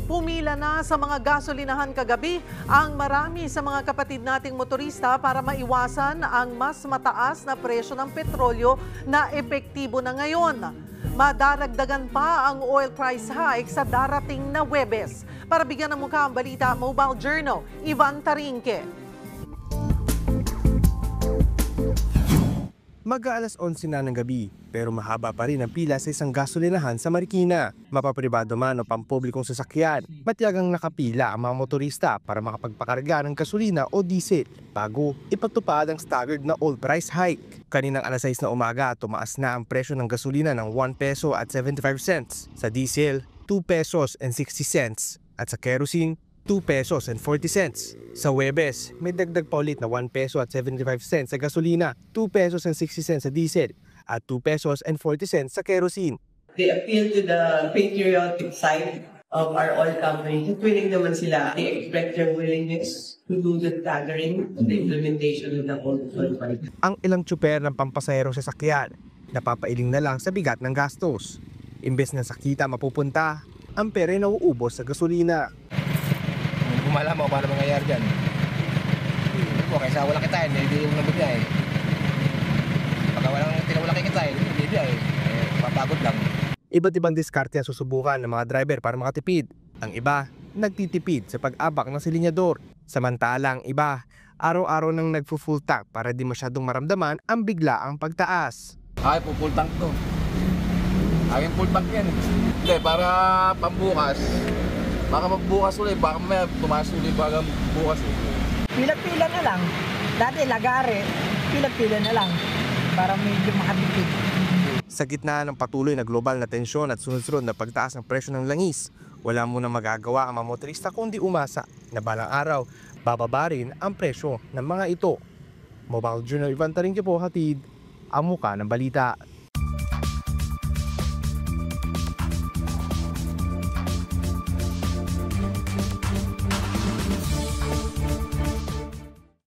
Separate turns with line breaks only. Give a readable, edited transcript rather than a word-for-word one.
Pumila na sa mga gasolinahan kagabi ang marami sa mga kapatid nating motorista para maiwasan ang mas mataas na presyo ng petrolyo na epektibo na ngayon. Madaragdagan pa ang oil price hike sa darating na Huwebes. Para bigyan ng mukha ang balita, Mobile Journal, Ivan Tarinque.
Mag-aalas 11 na ng gabi, pero mahaba pa rin ang pila sa isang gasolinahan sa Marikina. Mapapribado man o pampublikong sasakyan, matiyagang nakapila ang mga motorista para makapagpakarga ng gasolina o diesel bago ipatupad ang staggered na oil price hike. Kaninang alas 6 na umaga, tumaas na ang presyo ng gasolina ng 1 peso at 75 cents, sa diesel 2 pesos and 60 cents, at sa kerosene 2 pesos and 40 cents. Sa Huwebes, may dagdag pa ulit na 1 peso at 75 cents sa gasolina, 2 pesos and 60 cents sa diesel, at 2 pesos and 40 cents sa kerosene.
They appeal to the patriotic side of our oil company. Willing naman sila. They expect their willingness to do the staggering of the implementation of the oil price.
Ang ilang tsuper ng pampasaherong sasakyan, napapailing na lang sa bigat ng gastos. Imbes na sa kita mapupunta, ang pera ay nauubos sa gasolina.
Kung malaman mo paano mangyayari dyan. Kaysa walang kitain, hindi yung nabot niya eh. Pagka walang kikitain, hindi niya eh. Papagod lang.
Iba't ibang diskarte ang susubukan ng mga driver para makatipid. Ang iba, nagtitipid sa pag-abak ng silinyador. Samantalang iba, araw-araw nang nagfu-full tank para di masyadong maramdaman ang biglaang pagtaas.
Ay, full tank to. Aking full tank yan. Hindi, para pambukas. Baka magbukas ulit, baka may tumaas ulit baga bukas ulit.
Pila-pila na lang. Dati lagare, pila-pila na lang para medyo makatipid.
Sa gitna ng patuloy na global na tensyon at sunod-sunod na pagtaas ng presyo ng langis, wala mo na magagawa ang mga motorista kundi umasa na balang araw, bababa rin ang presyo ng mga ito. Mobile Journal, Ivan Tarinque po, hatid ang muka ng balita.